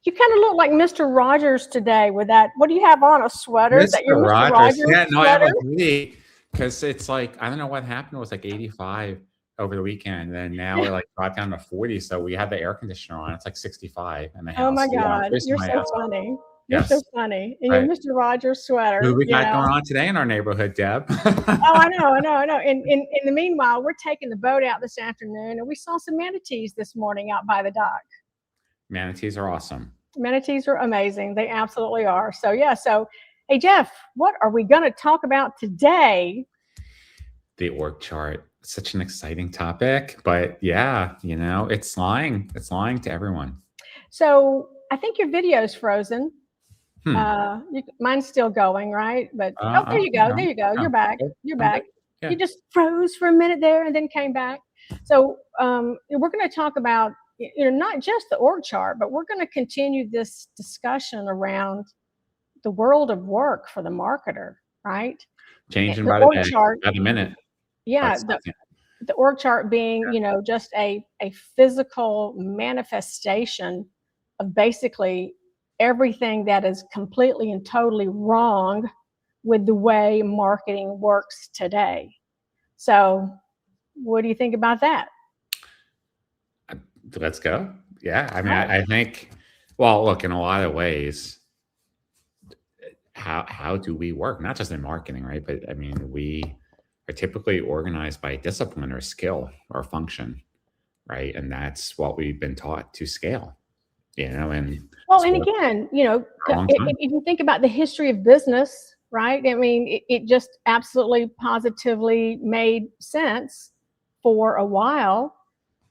You kind of look like Mr. Rogers today with that. What do you have on? A sweater? Is that your Mr. Rogers Yeah, no, I have sweater? a hoodie because it's like, I don't know what happened. It was like 85 over the weekend. And now it like dropped down to 40. So we had the air conditioner on. It's like 65 in the house. Oh my So, yeah, I'm God, freezing you're my so ass off. funny. You're so Yes. funny. And your Right. Mr. Rogers sweater. Who we you got know. going on today in our neighborhood, Deb? Oh, I know. In the meanwhile, we're taking the boat out this afternoon, and we saw some manatees this morning out by the dock. Manatees are awesome. Manatees are amazing. They absolutely are. So yeah. So, hey Jeff, what are we going to talk about today? The org chart. Such an exciting topic, but yeah, it's lying. It's lying to everyone. So I think your video's frozen. Mine's still going, right? But there you go. There you go. You're back. You're back. Yeah. You just froze for a minute there and then came back. So we're going to talk about not just the org chart, but we're going to continue this discussion around the world of work for the marketer, right? Changing by the day, by the minute. Yeah, the org chart being, just a physical manifestation of basically everything that is completely and totally wrong with the way marketing works today. So what do you think about that? Let's go. Yeah. I mean, I think, well, look, in a lot of ways, how do we work? Not just in marketing, right? But I mean, we are typically organized by discipline or skill or function, right? And that's what we've been taught to scale, and well, and again, if you think about the history of business, right? I mean, it just absolutely positively made sense for a while.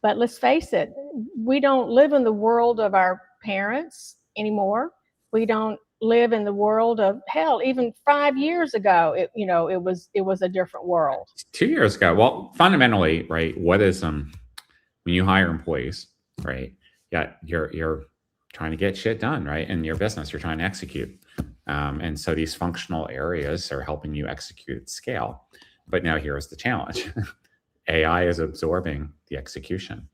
But let's face it, we don't live in the world of our parents anymore. We don't live in the world of, hell, even 5 years ago, it was a different world. 2 years ago. Well, fundamentally, right, what is when you hire employees, right? Yeah, you're trying to get shit done, right? In your business, you're trying to execute. And so these functional areas are helping you execute at scale. But now here's the challenge. AI is absorbing the execution.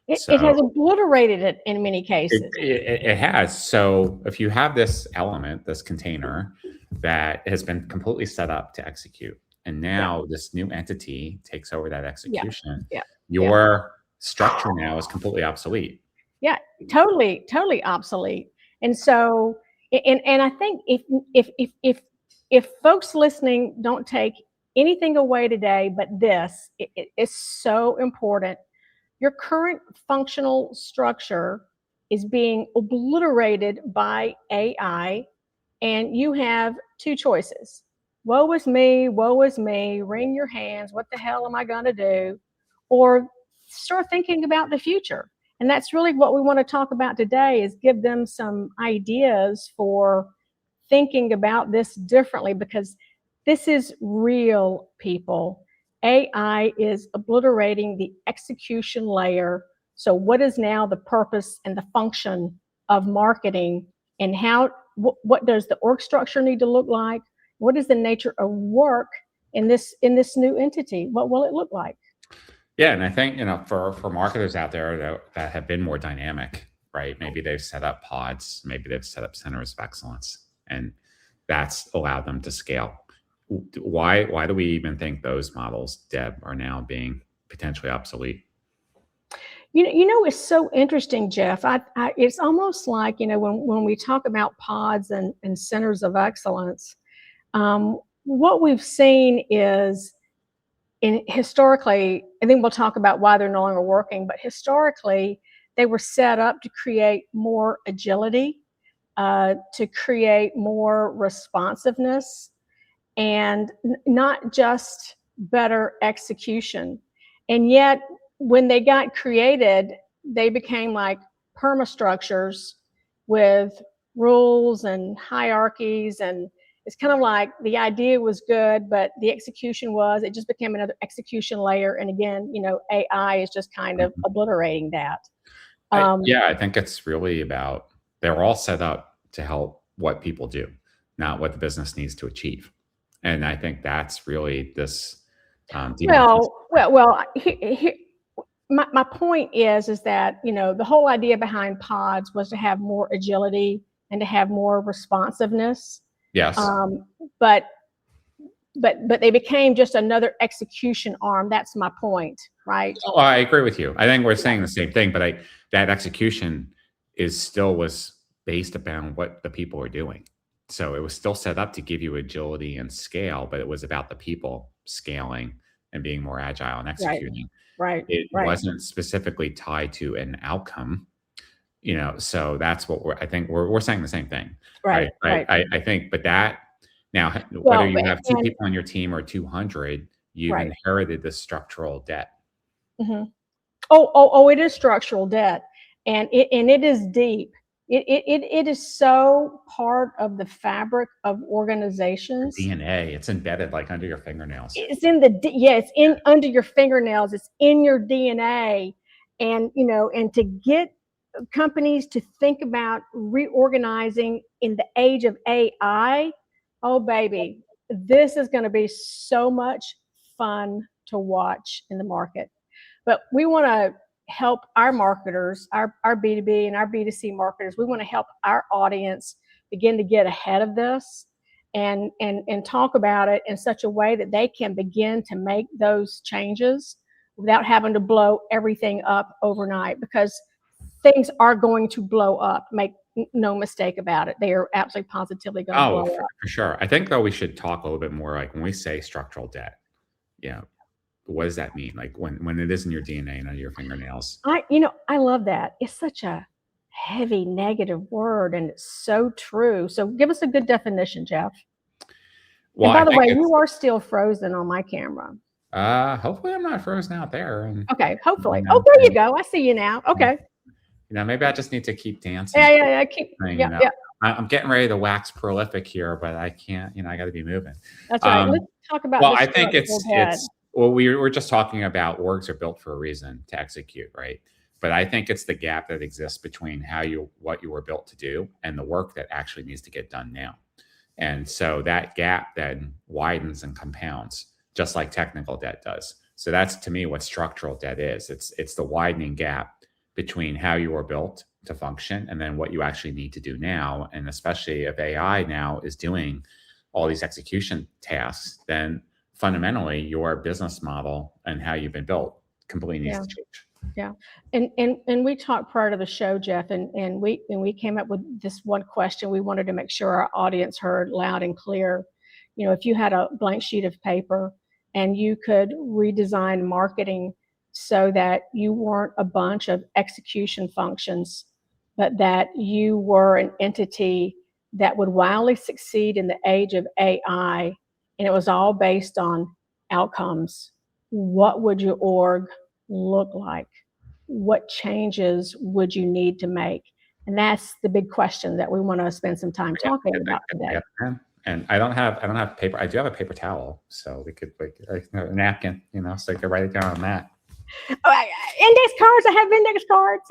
It has obliterated it in many cases. It has. So if you have this element, this container that has been completely set up to execute, and now this new entity takes over that execution, your structure now is completely obsolete. Yeah, totally obsolete. And so, and I think if folks listening don't take anything away today, but this, it is so important. Your current functional structure is being obliterated by AI, and you have two choices. Woe is me, wring your hands, what the hell am I going to do? Or start thinking about the future. And that's really what we want to talk about today, is give them some ideas for thinking about this differently, because this is real, people. AI is obliterating the execution layer. So what is now the purpose and the function of marketing, and what does the org structure need to look like? What is the nature of work in this new entity? What will it look like? Yeah, and I think, for marketers out there that have been more dynamic, right? Maybe they've set up pods, maybe they've set up centers of excellence, and that's allowed them to scale. Why do we even think those models, Deb, are now being potentially obsolete? It's so interesting, Jeff. It's almost like, when we talk about pods and centers of excellence, what we've seen is, historically, and then we'll talk about why they're no longer working, but historically, they were set up to create more agility, to create more responsiveness, and not just better execution. And yet, when they got created, they became like permastructures with rules and hierarchies. And it's kind of like the idea was good, but the execution it just became another execution layer. And again, AI is just kind of obliterating that. I think it's really about, they're all set up to help what people do, not what the business needs to achieve. And I think that's really this. my point is that, the whole idea behind pods was to have more agility and to have more responsiveness. Yes. But they became just another execution arm. That's my point, right? Oh, I agree with you. I think we're saying the same thing, but that execution was based upon what the people are doing. So it was still set up to give you agility and scale, but it was about the people scaling and being more agile and executing. Right. It wasn't specifically tied to an outcome, so that's what I think we're saying the same thing. Right. I think, but that now, whether you have 2 people on your team or 200, you've inherited the structural debt. Mm-hmm. Oh, it is structural debt, and it is deep. It is so part of the fabric of organizations. DNA, it's embedded like under your fingernails. It's in under your fingernails. It's in your DNA, and and to get companies to think about reorganizing in the age of AI, oh baby, this is going to be so much fun to watch in the market. But we want to help our marketers, our B2B and our B2C marketers. We want to help our audience begin to get ahead of this and talk about it in such a way that they can begin to make those changes without having to blow everything up overnight, because things are going to blow up. Make no mistake about it. They are absolutely positively going to blow up. For sure. I think, though, we should talk a little bit more, like when we say structural debt, what does that mean? Like when it is in your DNA and under your fingernails? I love that. It's such a heavy negative word, and it's so true. So give us a good definition, Jeff. Well, and by the way, you are still frozen on my camera. Hopefully I'm not frozen out there. Okay, hopefully. Oh, there you go. I see you now. Okay. Maybe I just need to keep dancing. Yeah. I'm getting ready to wax prolific here, but I can't. I got to be moving. That's right. Let's talk about. Well, I think it's. Well, we're just talking about orgs are built for a reason to execute, right? But I think it's the gap that exists between what you were built to do and the work that actually needs to get done now. And so that gap then widens and compounds, just like technical debt does. So that's, to me, what structural debt is. It's the widening gap between how you were built to function and then what you actually need to do now. And especially if AI now is doing all these execution tasks, then fundamentally your business model and how you've been built completely needs to change. Yeah. And we talked prior to the show, Jeff, and we came up with this one question we wanted to make sure our audience heard loud and clear. If you had a blank sheet of paper and you could redesign marketing so that you weren't a bunch of execution functions, but that you were an entity that would wildly succeed in the age of AI, and it was all based on outcomes, what would your org look like? What changes would you need to make? And that's the big question that we want to spend some time talking about today. And I don't have paper. I do have a paper towel, so we could a napkin, so I could write it down on that. Index cards. I have index cards.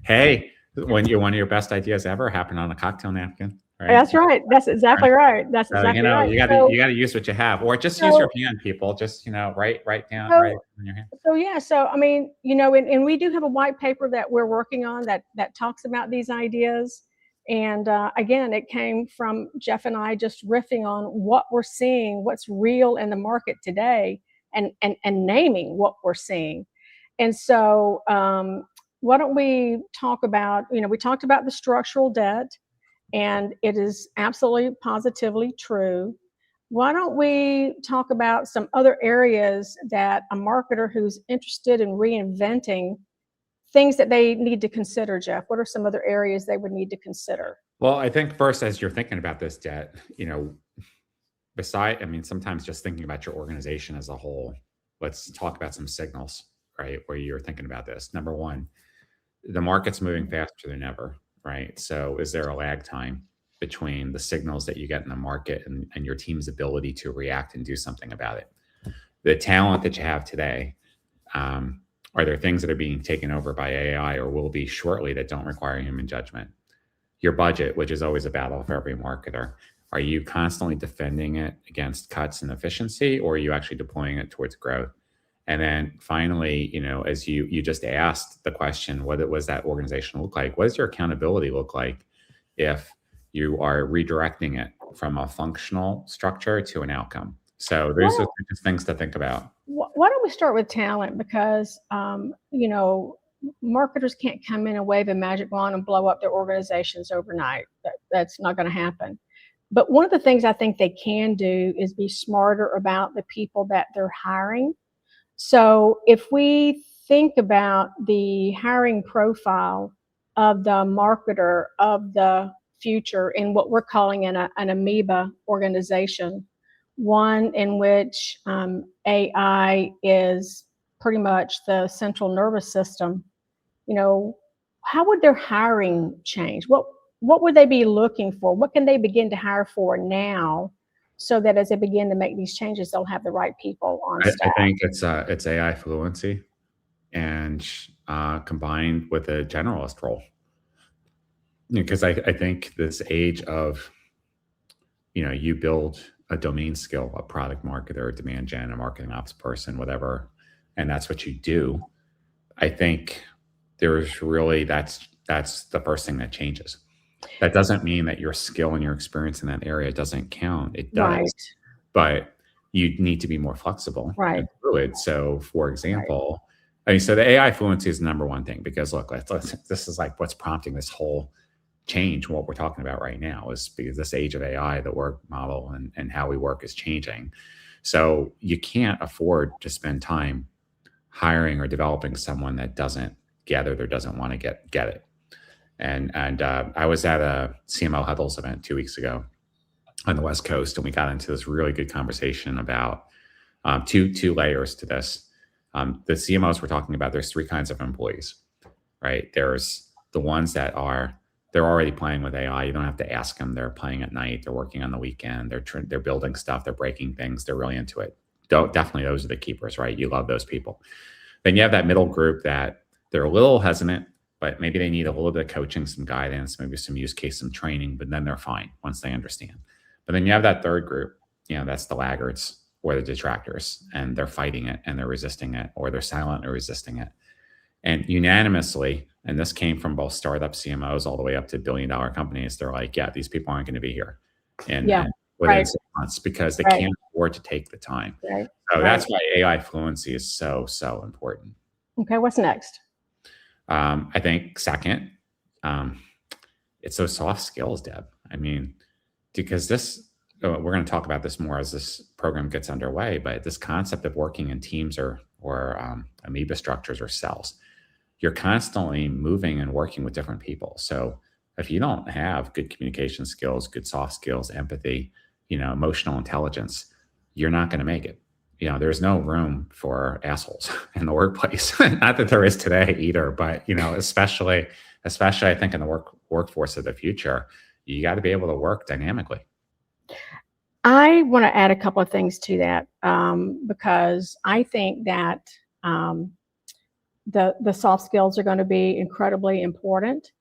Hey, one of your best ideas ever happened on a cocktail napkin. Right? That's right. That's exactly right. That's exactly right. You got to use what you have, or just use your hand, people. Just write down right in your hand. So I mean, and we do have a white paper that we're working on that talks about these ideas. And again, it came from Jeff and I just riffing on what we're seeing, what's real in the market today, and naming what we're seeing. And so why don't we talk about, we talked about the structural debt, and it is absolutely positively true. Why don't we talk about some other areas that a marketer who's interested in reinventing, things that they need to consider, Jeff? What are some other areas they would need to consider? Well, I think first, as you're thinking about this debt, sometimes just thinking about your organization as a whole, let's talk about some signals, right? Where you're thinking about this. Number one, the market's moving faster than ever, right? So is there a lag time between the signals that you get in the market and your team's ability to react and do something about it? The talent that you have today, are there things that are being taken over by AI or will be shortly that don't require human judgment? Your budget, which is always a battle for every marketer, are you constantly defending it against cuts and efficiency, or are you actually deploying it towards growth? And then finally, as you just asked the question, what was that organization look like? What does your accountability look like if you are redirecting it from a functional structure to an outcome? So there's Well, just things to think about. why don't we start with talent? Because, marketers can't come in and wave a magic wand and blow up their organizations overnight. That's not going to happen. But one of the things I think they can do is be smarter about the people that they're hiring. So if we think about the hiring profile of the marketer of the future in what we're calling an amoeba organization, one in which AI is pretty much the central nervous system, how would their hiring change? What would they be looking for? What can they begin to hire for now so that as they begin to make these changes, they'll have the right people on I staff? think it's AI fluency and combined with a generalist role. Because I think this age of, you build a domain skill, a product marketer, a demand gen, a marketing ops person, whatever, and that's what you do. I think there's really that's the first thing that changes. That doesn't mean that your skill and your experience in that area doesn't count. It Right, does, but you need to be more flexible right, and fluid. So, for right. example, I mean, so the AI fluency is the number one thing because look, this is like what's prompting this whole change. What we're talking about right now is because this age of AI, the work model and how we work is changing. So you can't afford to spend time hiring or developing someone that doesn't get it or doesn't want to get it. And I was at a CMO Huddles event 2 weeks ago on the West Coast, and we got into this really good conversation about two layers to this. The CMOs were talking about there's three kinds of employees, right? There's the ones that they're already playing with AI. You don't have to ask them. They're playing at night. They're working on the weekend. They're building stuff. They're breaking things. They're really into it. Definitely, those are the keepers, right? You love those people. Then you have that middle group that they're a little hesitant, but maybe they need a little bit of coaching, some guidance, maybe some use case, some training, but then they're fine once they understand. But then you have that third group, that's the laggards or the detractors, and they're fighting it and they're resisting it, or they're silent or resisting it. And unanimously, and this came from both startup CMOs all the way up to billion-dollar companies, they're like, yeah, these people aren't going to be here Yeah, and within right, 6 months because they right, can't afford to take the time. right, So right. that's why AI fluency is so important. Okay, what's next? I think second, it's those soft skills, Deb. I mean, because we're going to talk about this more as this program gets underway, but this concept of working in teams or amoeba structures or cells, you're constantly moving and working with different people. So if you don't have good communication skills, good soft skills, empathy, emotional intelligence, you're not going to make it. There's no room for assholes in the workplace. Not that there is today either, but especially I think in the workforce of the future, you got to be able to work dynamically. I want to add a couple of things to that because I think that the soft skills are going to be incredibly important.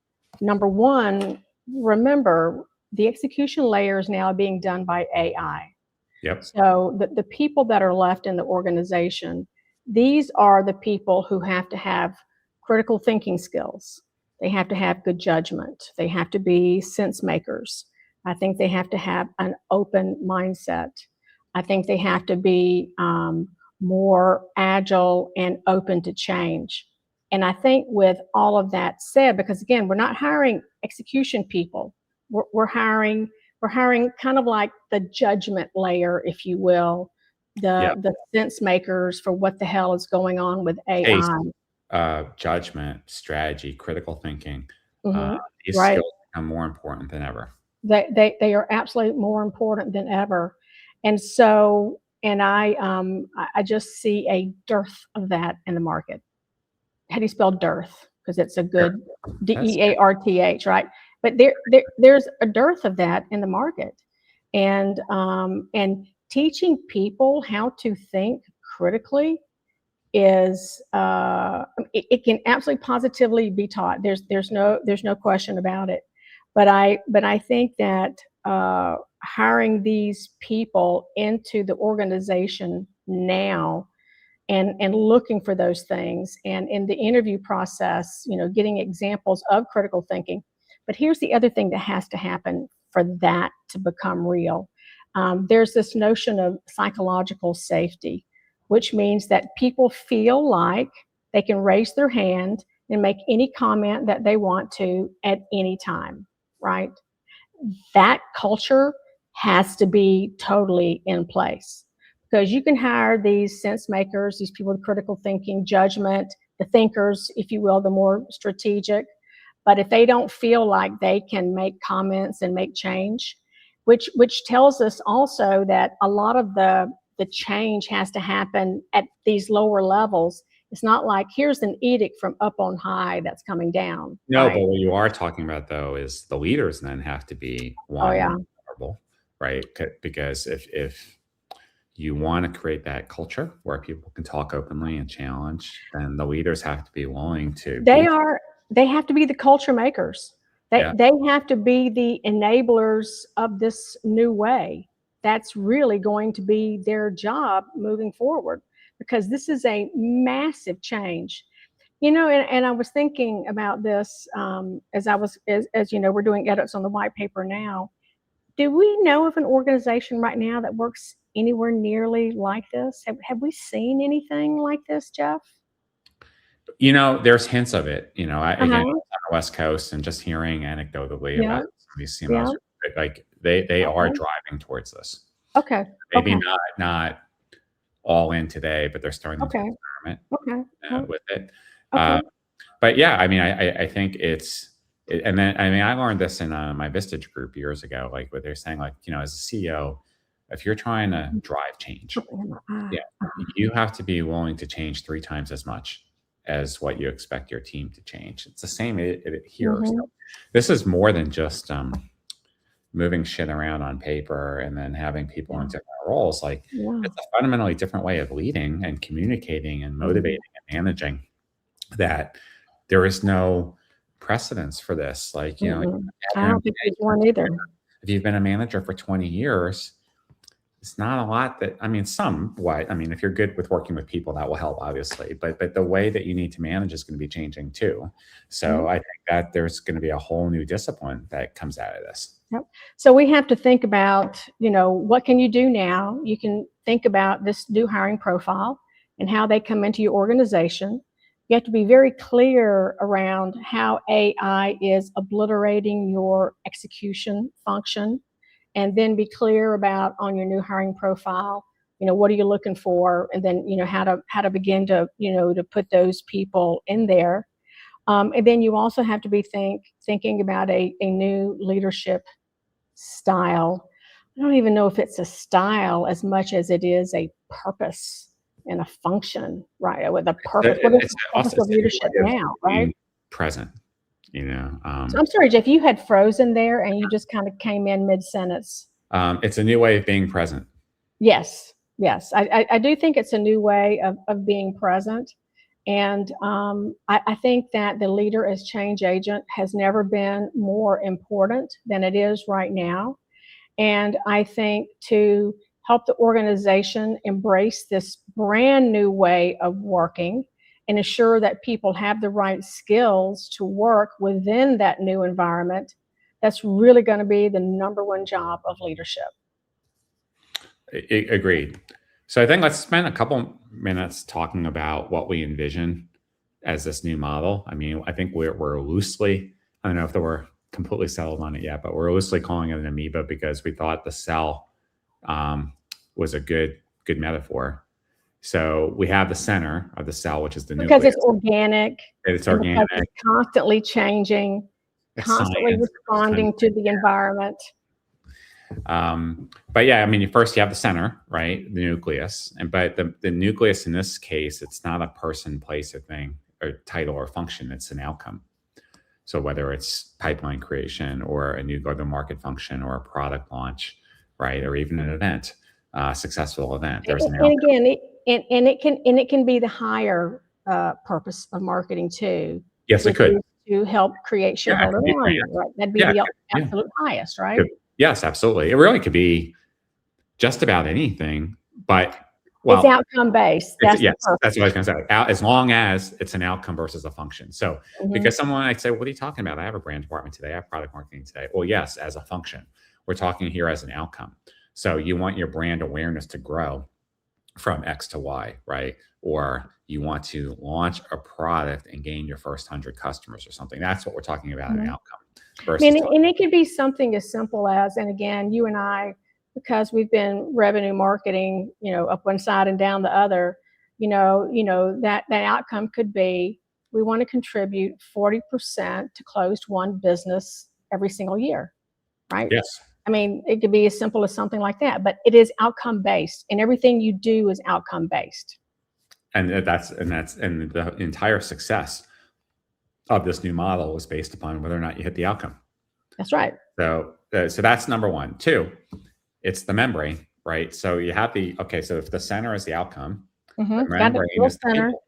Number one, remember the execution layer is now being done by AI. Yep. So the people that are left in the organization, these are the people who have to have critical thinking skills. They have to have good judgment. They have to be sense makers. I think they have to have an open mindset. I think they have to be more agile and open to change. And I think with all of that said, because again, we're not hiring execution people, we're hiring kind of like the judgment layer, if you will, Yep. the sense makers for what the hell is going on with AI. Taste, judgment, strategy, critical thinking. These Right. skills become more important than ever. They are absolutely more important than ever. And so, and I just see a dearth of that in the market. How do you spell dearth? Because it's a good DEARTH, right? But there's a dearth of that in the market. And teaching people how to think critically is it can absolutely positively be taught. There's no question about it. But I think that hiring these people into the organization now and looking for those things, and in the interview process, getting examples of critical thinking. But here's the other thing that has to happen for that to become real. There's this notion of psychological safety, which means that people feel like they can raise their hand and make any comment that they want to at any time, right? That culture has to be totally in place, because you can hire these sense makers, these people with critical thinking, judgment, the thinkers, if you will, the more strategic. But if they don't feel like they can make comments and make change, which tells us also that a lot of the change has to happen at these lower levels. It's not like here's an edict from up on high that's coming down. No, right? but what you are talking about, though, is the leaders then have to be vulnerable, right? Because if you want to create that culture where people can talk openly and challenge, then the leaders have to be willing to. They have to be the culture makers. They have to be the enablers of this new way. That's really going to be their job moving forward, because this is a massive change. And I was thinking about this as you know, we're doing edits on the white paper now. Do we know of an organization right now that works anywhere nearly like this? Have we seen anything like this, Jeff? There's hints of it. Again, on the West Coast, and just hearing anecdotally about some of these CMOs, like they are driving towards this. Okay. Maybe not all in today, but they're starting to experiment with it. But yeah, I think and then I learned this in my Vistage group years ago, like what they're saying, like, as a CEO, if you're trying to drive change, you have to be willing to change 3 times as much as what you expect your team to change. It's the same here. So this is more than just moving shit around on paper and then having people in different roles. Like, it's a fundamentally different way of leading and communicating and motivating and managing, that there is no precedence for this. Like, I don't think there's one either. If you've been a manager for 20 years, it's not a lot that, somewhat, if you're good with working with people, that will help, obviously, but the way that you need to manage is going to be changing too. So I think that there's going to be a whole new discipline that comes out of this. Yep. So we have to think about, what can you do now? You can think about this new hiring profile and how they come into your organization. You have to be very clear around how AI is obliterating your execution function, and then be clear about, on your new hiring profile, what are you looking for, and then how to begin to to put those people in there. And then you also have to be thinking about a new leadership style. I don't even know if it's a style as much as it is a purpose and a function, right? With a purpose. What is the purpose of leadership now, right? Present. So I'm sorry, Jeff, you had frozen there and you just kind of came in mid-sentence. It's a new way of being present. Yes. I do think it's a new way of being present. And I think that the leader as change agent has never been more important than it is right now. And I think to help the organization embrace this brand new way of working and ensure that people have the right skills to work within that new environment, that's really going to be the number one job of leadership. Agreed. So I think let's spend a couple minutes talking about what we envision as this new model. I think we're loosely, I don't know if we're completely settled on it yet, but we're loosely calling it an amoeba because we thought the cell was a good metaphor. So we have the center of the cell, which is the nucleus. Because it's organic. It's organic. It's constantly changing, constantly responding to the environment. But yeah, first you have the center, right? The nucleus. But the nucleus in this case, it's not a person, place, or thing, or title or function, it's an outcome. So whether it's pipeline creation or a new go-to-market function or a product launch, right? Or even an event, successful event. There's an outcome. And it can be the higher purpose of marketing too. Yes, it could. To help create shareholder value, right? That'd be the absolute highest, right? Yes, absolutely. It really could be just about anything, but Well, it's outcome based. That's yes, the that's what I was going to say. As long as it's an outcome versus a function. So, because someone might say, "What are you talking about? I have a brand department today. I have product marketing today." Well, yes, as a function. We're talking here as an outcome. So, you want your brand awareness to grow from X to Y, right? Or you want to launch a product and gain your first 100 customers or something. That's what we're talking about an outcome. I mean, and it could be something as simple as, and again, you and I, because we've been revenue marketing, up one side and down the other, that outcome could be, we want to contribute 40% to closed won business every single year, right? Yes. I mean, it could be as simple as something like that, but it is outcome based, and everything you do is outcome based. And the entire success of this new model is based upon whether or not you hit the outcome. That's right. So that's number one. Two, it's the membrane, right? So you have so if the center is the outcome, the membrane is the people.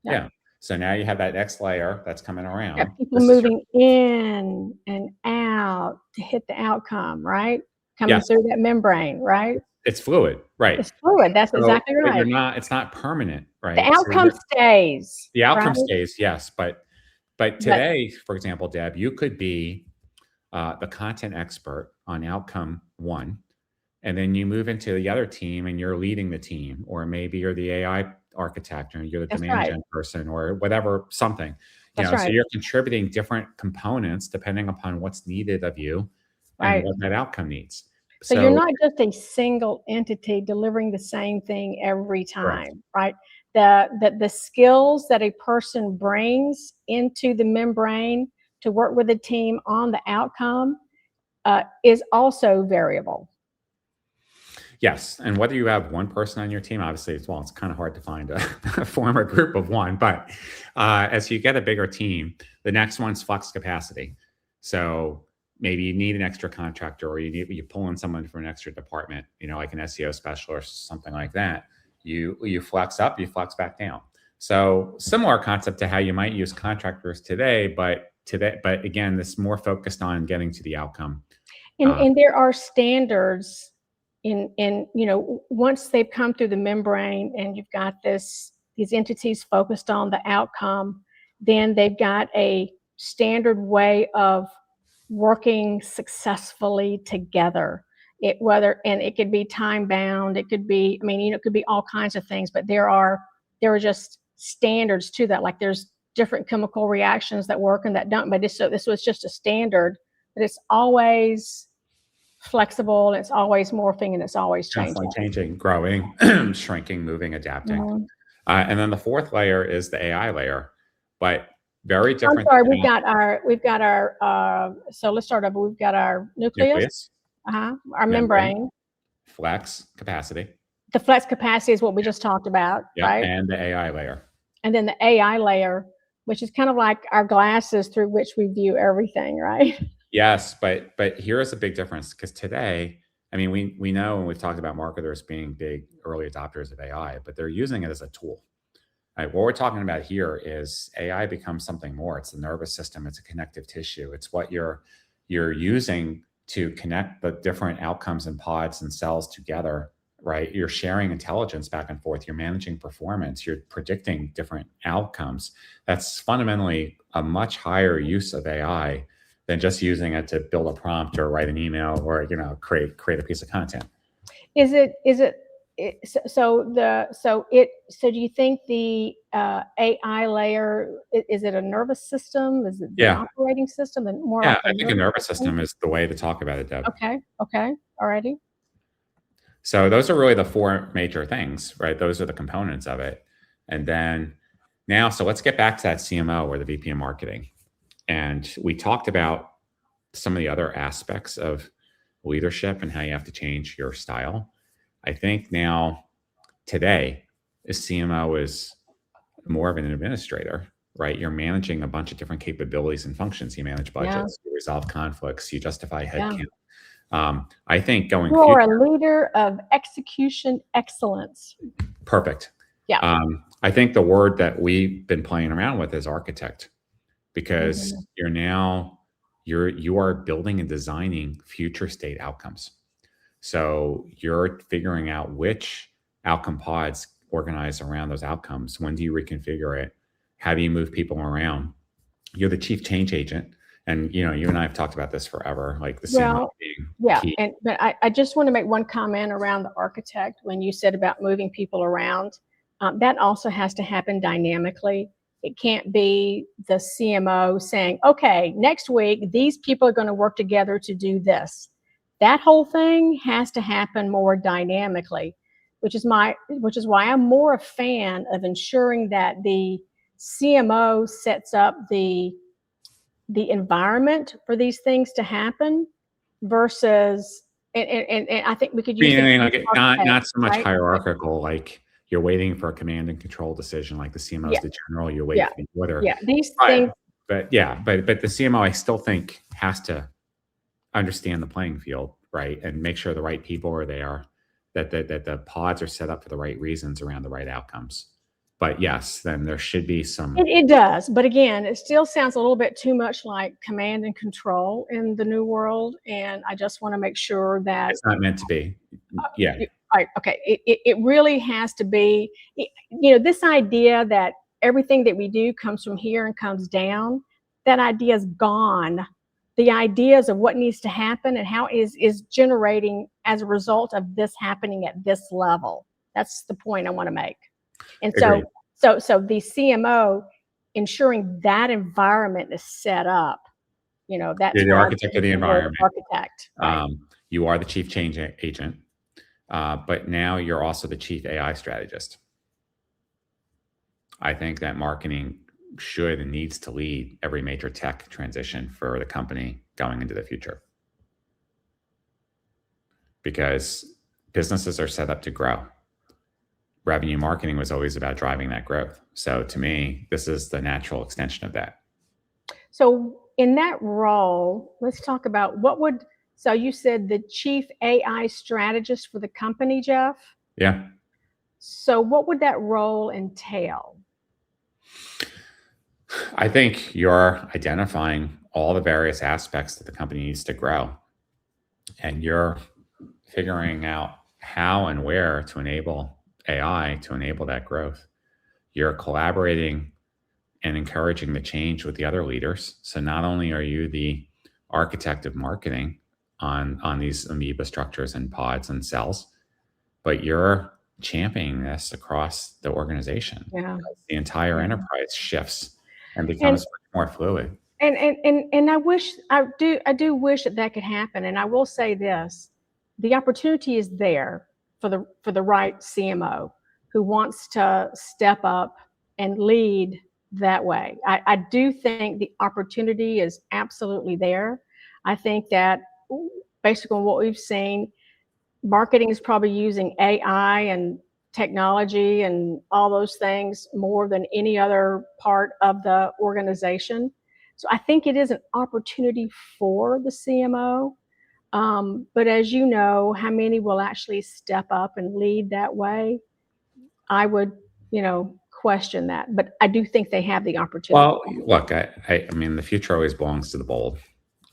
Yeah. So now you have that next layer that's coming around. People moving in and out to hit the outcome, right? Coming through that membrane, right? It's fluid, right? It's fluid. That's exactly right. It's not permanent, right? The outcome stays. The outcome stays, yes. But today, for example, Deb, you could be the content expert on outcome one, and then you move into the other team and you're leading the team, or maybe you're the AI architect or you're the demand gen person or whatever, something. So you're contributing different components depending upon what's needed of you and what that outcome needs. So you're not just a single entity delivering the same thing every time, right? The skills that a person brings into the membrane to work with a team on the outcome is also variable. Yes, and whether you have one person on your team, obviously, it's kind of hard to find a form a group of one. But as you get a bigger team, the next one's flex capacity. So maybe you need an extra contractor, or you pull in someone from an extra department, like an SEO specialist, something like that. You flex up, you flex back down. So similar concept to how you might use contractors today, but again, this more focused on getting to the outcome. And there are standards once they've come through the membrane and you've got these entities focused on the outcome, then they've got a standard way of working successfully together. It could be time bound, it could be, it could be all kinds of things, but there are just standards to that. Like there's different chemical reactions that work and that don't, but this was just a standard, but it's always flexible, it's always morphing, and it's always changing, growing, shrinking, moving, adapting. And then the fourth layer is the AI layer, but very different. I'm sorry, we've got our so let's start over. We've got our nucleus. Our membrane. Flex capacity. The flex capacity is what we just talked about, right? And the AI layer. And then the AI layer, which is kind of like our glasses through which we view everything, right? Yes, but here's a big difference, because today, we know, and we've talked about marketers being big early adopters of AI, but they're using it as a tool. Right? What we're talking about here is AI becomes something more. It's the nervous system. It's a connective tissue. It's what you're using to connect the different outcomes and pods and cells together, right? You're sharing intelligence back and forth. You're managing performance. You're predicting different outcomes. That's fundamentally a much higher use of AI than just using it to build a prompt or write an email or create a piece of content. So do you think the AI layer, is it a nervous system? Is it the operating system? And more I think a nervous system is the way to talk about it, Deb. Okay, alrighty. So those are really the four major things, right? Those are the components of it. And then so let's get back to that CMO or the VP of marketing. And we talked about some of the other aspects of leadership and how you have to change your style. I think now, today, a CMO is more of an administrator, right? You're managing a bunch of different capabilities and functions. You manage budgets, you resolve conflicts, you justify headcount. I think going forward, you're a leader of execution excellence. Perfect. Yeah. I think the word that we've been playing around with is architect, because you are building and designing future state outcomes. So you're figuring out which outcome pods organized around those outcomes? When do you reconfigure it? How do you move people around? You're the chief change agent. And, you and I have talked about this forever, like the CMO being key. But I just want to make one comment around the architect. When you said about moving people around, that also has to happen dynamically. It can't be the CMO saying, okay, next week, these people are going to work together to do this. That whole thing has to happen more dynamically, which is why I'm more a fan of ensuring that the CMO sets up the environment for these things to happen versus, and I think we could use not so much hierarchical, like you're waiting for a command and control decision, like the CMO is the general, you wait for the order. Yeah, these things. But the CMO, I still think, has to understand the playing field, right? And make sure the right people are there, that the pods are set up for the right reasons around the right outcomes. But yes, then there should be some. It does. But again, it still sounds a little bit too much like command and control in the new world. And I just want to make sure that it's not meant to be. Yeah. Right. Okay. It really has to be, this idea that everything that we do comes from here and comes down, that idea is gone. The ideas of what needs to happen and how is generating as a result of this happening at this level. That's the point I want to make. And so the CMO ensuring that environment is set up, that's the architect of the environment. Architect. Right. You are the chief change agent, but now you're also the chief AI strategist. I think that marketing should and needs to lead every major tech transition for the company going into the future, because businesses are set up to grow. Revenue marketing was always about driving that growth. So to me, this is the natural extension of that. So in that role, let's talk about so you said the chief AI strategist for the company, Jeff? Yeah. So what would that role entail? I think you're identifying all the various aspects that the company needs to grow, and you're figuring out how and where to enable AI to enable that growth. You're collaborating and encouraging the change with the other leaders. So not only are you the architect of marketing on these amoeba structures and pods and cells, but you're championing this across the organization. Yeah. The entire enterprise shifts and becomes much more fluid. And I do wish that could happen. And I will say this, the opportunity is there for the right CMO who wants to step up and lead that way. I do think the opportunity is absolutely there. I think that based on what we've seen, marketing is probably using AI and technology and all those things more than any other part of the organization. So I think it is an opportunity for the CMO. But as you know, how many will actually step up and lead that way? I would, question that. But I do think they have the opportunity. Well, look, I mean, the future always belongs to the bold,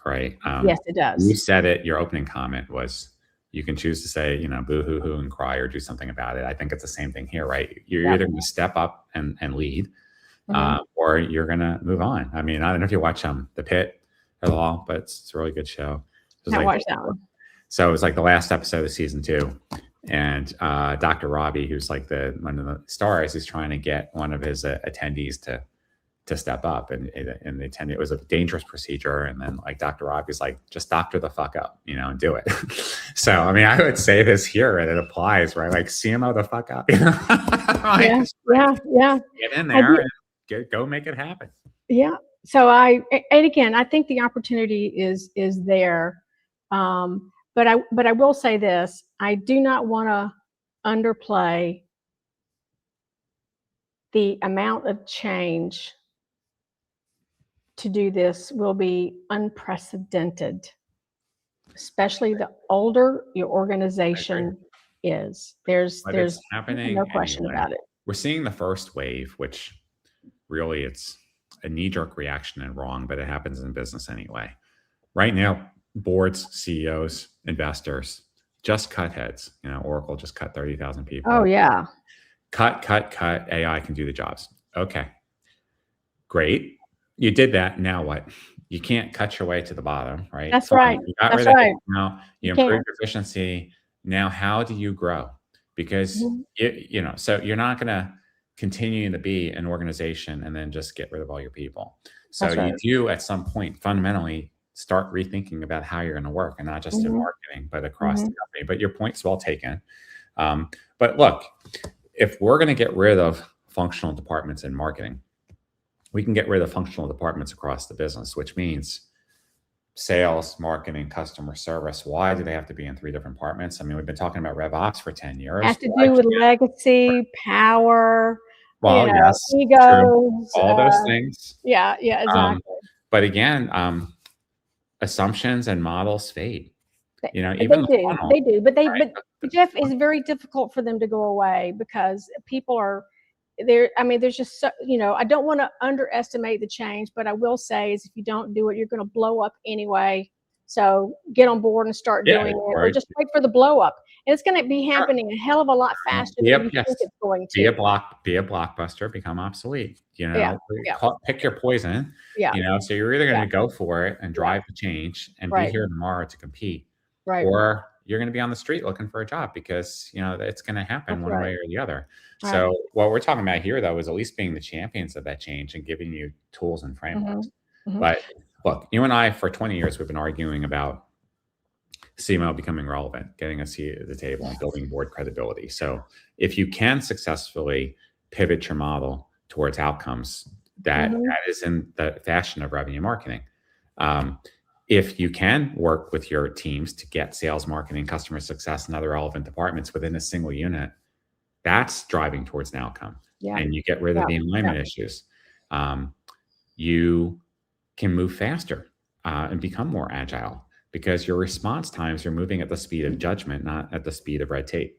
right? Yes, it does. You said it. Your opening comment was, you can choose to say, boo hoo hoo and cry or do something about it. I think it's the same thing here, right? You're either going to step up and lead, or you're going to move on. I mean, I don't know if you watch The Pit at all, but it's a really good show. I watched that one. So it was like the last episode of season 2. And Dr. Robbie, who's like one of the stars, is trying to get one of his attendees to step up. And the attendee, it was a dangerous procedure. And then like Dr. Robbie's like, just doctor the fuck up, and do it. So, I mean, I would say this here, and it applies, right? Like CMO the fuck up. Yeah. Get in there and go make it happen. Yeah. So and again, I think the opportunity is there. But I will say this, I do not want to underplay the amount of change to do this will be unprecedented, especially the older your organization is. There's happening no question about it. We're seeing the first wave, which really it's a knee-jerk reaction and wrong, but it happens in business anyway. Right now, boards, CEOs, investors, just cut heads. Oracle just cut 30,000 people. Oh yeah. Cut. AI can do the jobs. Okay, great. You did that. Now what? You can't cut your way to the bottom, right? That's Fine. right. You got That's rid of right. it. Now you You improved can't. your efficiency. Now, how do you grow? Because so you're not going to continue to be an organization and then just get rid of all your people. So That's right. you do at some point fundamentally start rethinking about how you're going to work, and not just in marketing, but across the company. But your point's well taken. But look, if we're going to get rid of functional departments in marketing, we can get rid of functional departments across the business, which means sales, marketing, customer service. Why do they have to be in 3 different departments? I mean, we've been talking about RevOps for 10 years. Has to do with legacy, power, Well, yes, egos. true. All those things. Yeah, exactly. But again, assumptions and models fade. Even they do. But Jeff, it's very difficult for them to go away because people are there. I mean, there's just I don't want to underestimate the change, but I will say is if you don't do it, you're going to blow up anyway. So get on board and start doing it, or just wait for the blow up. And it's going to be happening a hell of a lot faster than you think it's going to. Be a blockbuster, become obsolete. Pick your poison. So you're either going to go for it and drive the change and be here tomorrow to compete, or you're going to be on the street looking for a job because it's going to happen one way or the other. So what we're talking about here, though, is at least being the champions of that change and giving you tools and frameworks. But look, you and I, for 20 years, we've been arguing about CMO becoming relevant, getting a seat at the table and building board credibility. So if you can successfully pivot your model towards outcomes, that is in the fashion of revenue marketing. If you can work with your teams to get sales, marketing, customer success, and other relevant departments within a single unit, that's driving towards an outcome. And you get rid of the alignment issues. You can move faster and become more agile because your response times are moving at the speed of judgment, not at the speed of red tape.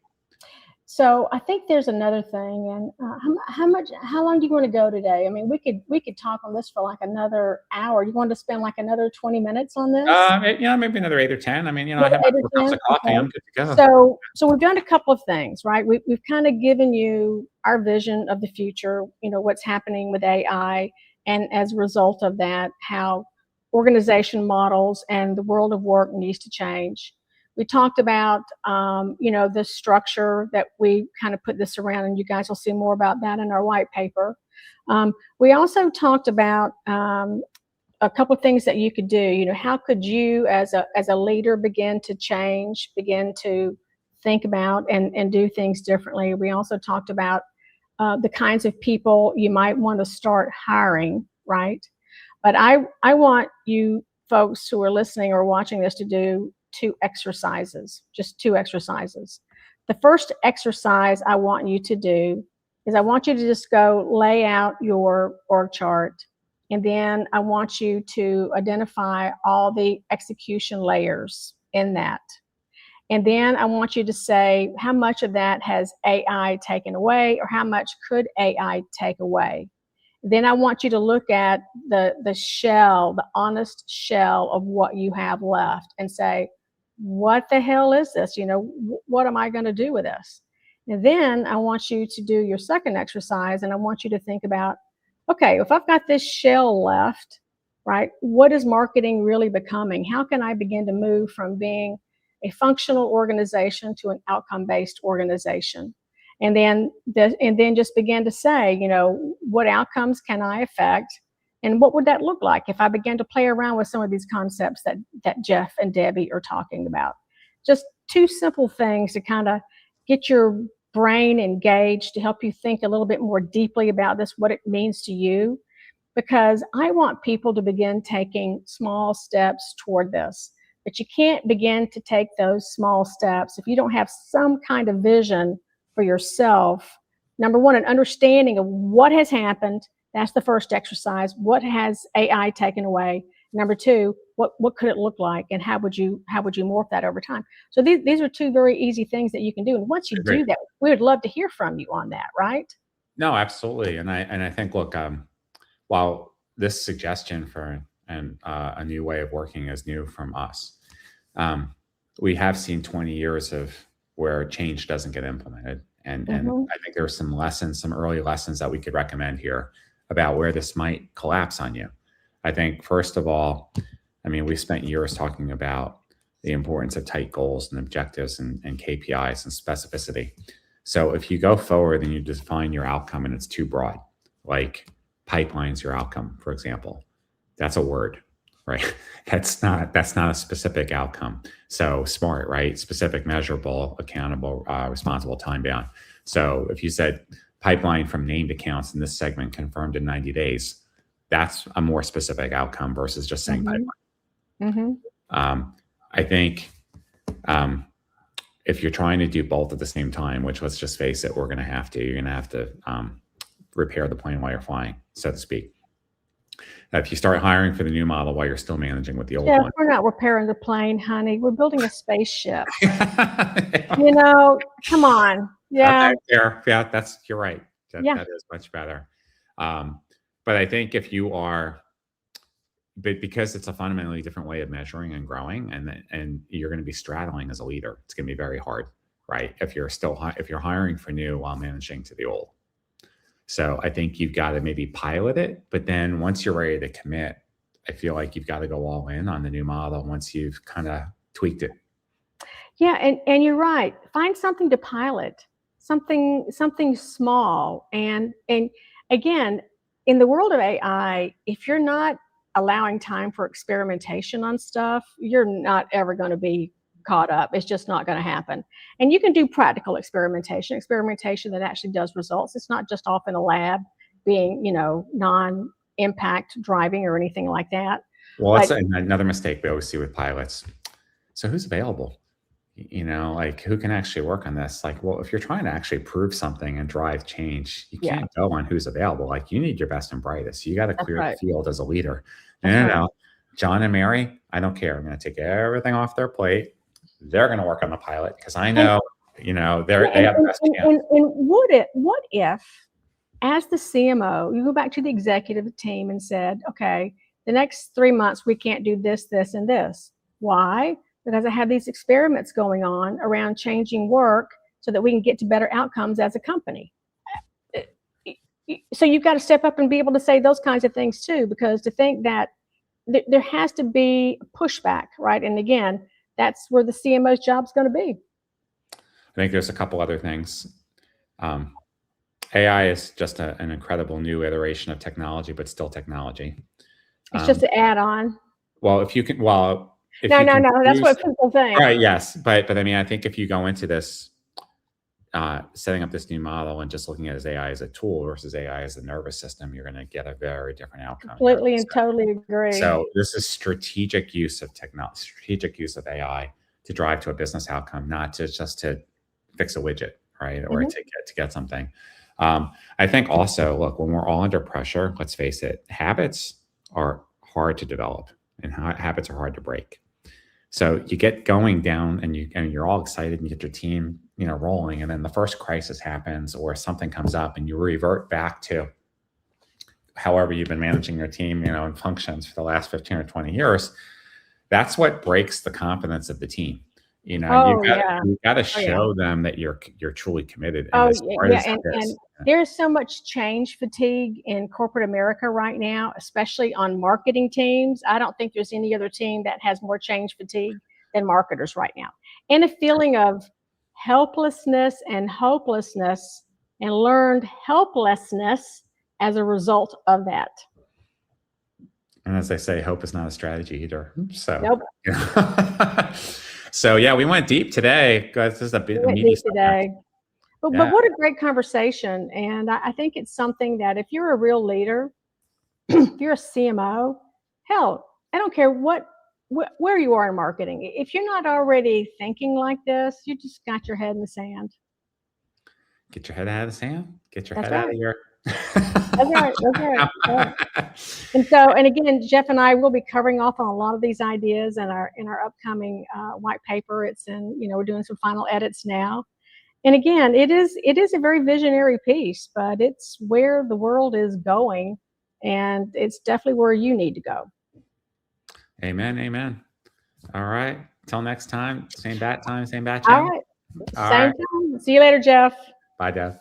So I think there's another thing, and how long do you want to go today? I mean, we could talk on this for like another hour. You want to spend like another 20 minutes on this? Maybe another 8 or 10. I mean, I have my 4 cups of coffee. Okay. I'm good to go. So we've done a couple of things, right? We've kind of given you our vision of the future, what's happening with AI, and as a result of that, how organization models and the world of work needs to change. We talked about, the structure that we kind of put this around, and you guys will see more about that in our white paper. We also talked about a couple of things that you could do. How could you, as a leader, begin to change, begin to think about and do things differently. We also talked about the kinds of people you might want to start hiring, right? But I want you folks who are listening or watching this to do 2 exercises, just 2 exercises. The first exercise I want you to do is I want you to just go lay out your org chart, and then I want you to identify all the execution layers in that. And then I want you to say how much of that has AI taken away, or how much could AI take away. Then I want you to look at the shell, the honest shell of what you have left, and say, what the hell is this? What am I going to do with this? And then I want you to do your second exercise, and I want you to think about, okay, if I've got this shell left, right, what is marketing really becoming? How can I begin to move from being a functional organization to an outcome-based organization? And then just begin to say, what outcomes can I affect? And what would that look like if I began to play around with some of these concepts that Jeff and Debbie are talking about? Just 2 simple things to kind of get your brain engaged, to help you think a little bit more deeply about this, what it means to you. Because I want people to begin taking small steps toward this. But you can't begin to take those small steps if you don't have some kind of vision for yourself. Number one, an understanding of what has happened. That's the first exercise. What has AI taken away? Number 2, what could it look like, and how would you morph that over time? So these are 2 very easy things that you can do. And once you do that, we would love to hear from you on that, right? No, absolutely. And I think, look, while this suggestion for a new way of working is new from us, we have seen 20 years of where change doesn't get implemented. And I think there are some lessons, some early lessons that we could recommend here about where this might collapse on you. I think, first of all, I mean, we spent years talking about the importance of tight goals and objectives and KPIs and specificity. So if you go forward and you define your outcome and it's too broad, like pipeline's your outcome, for example, that's a word, right? That's not a specific outcome. So SMART, right? Specific, measurable, accountable, responsible, time bound. So if you said pipeline from named accounts in this segment confirmed in 90 days, that's a more specific outcome versus just saying pipeline. I think if you're trying to do both at the same time, which, let's just face it, you're going to have to repair the plane while you're flying, so to speak. If you start hiring for the new model while you're still managing with the old one. We're not repairing the plane, honey. We're building a spaceship. You know, come on. Yeah. Okay, yeah, you're right. That is much better. But I think if you are, but because it's a fundamentally different way of measuring and growing, and you're going to be straddling as a leader, it's going to be very hard, right? If you're hiring for new while managing to the old. So I think you've got to maybe pilot it, but then once you're ready to commit, I feel like you've got to go all in on the new model once you've kind of tweaked it. Yeah, and you're right. Find something to pilot, something small, and again, in the world of AI, if you're not allowing time for experimentation on stuff, you're not ever going to be caught up. It's just not going to happen. And you can do practical experimentation that actually does results. It's not just off in a lab being, non-impact driving or anything like that. Well, that's another mistake we always see with pilots. So who's available? Like, who can actually work on this? Like, well, if you're trying to actually prove something and drive change, you can't go on who's available. Like, you need your best and brightest. You got to clear the field as a leader. No. John and Mary, I don't care. I'm going to take everything off their plate. They're going to work on the pilot because I know, they have the best chance. And what if, as the CMO, you go back to the executive team and said, okay, the next 3 months, we can't do this, this, and this. Why? Because I have these experiments going on around changing work so that we can get to better outcomes as a company. So you've got to step up and be able to say those kinds of things too, because to think that there has to be pushback, right? And again, that's where the CMO's job is going to be. I think there's a couple other things. AI is just an incredible new iteration of technology, but still technology. It's just an add-on. Well, if you can, no, that's what people think. Right, yes. But I mean, I think if you go into this, setting up this new model and just looking at AI as a tool versus AI as a nervous system, you're going to get a very different outcome. Completely and totally agree. So this is strategic use of technology, strategic use of AI to drive to a business outcome, not just to fix a widget, right? Or to get something. I think also, look, when we're all under pressure, let's face it, habits are hard to develop and habits are hard to break. So you get going down and you're all excited and you get your team, rolling, and then the first crisis happens or something comes up and you revert back to however you've been managing your team, and functions for the last 15 or 20 years. That's what breaks the confidence of the team. You've got to show them that you're truly committed. And there's so much change fatigue in corporate America right now, especially on marketing teams. I don't think there's any other team that has more change fatigue than marketers right now. And a feeling of helplessness and hopelessness and learned helplessness as a result of that. And as they say, hope is not a strategy either. So, nope. So yeah, we went deep today. This is a bit deep today. But what a great conversation. And I think it's something that if you're a real leader, if you're a CMO, hell, I don't care where you are in marketing. If you're not already thinking like this, you just got your head in the sand. Get your head out of the sand. Get your head out of your. That's right. And again, Jeff and I will be covering off on a lot of these ideas in our upcoming white paper. It's we're doing some final edits now. And again, it is a very visionary piece, but it's where the world is going, and it's definitely where you need to go. Amen. All right. Till next time, same bat time, same bat All channel. right. All Same right. time. See you later, Jeff. Bye, Jeff.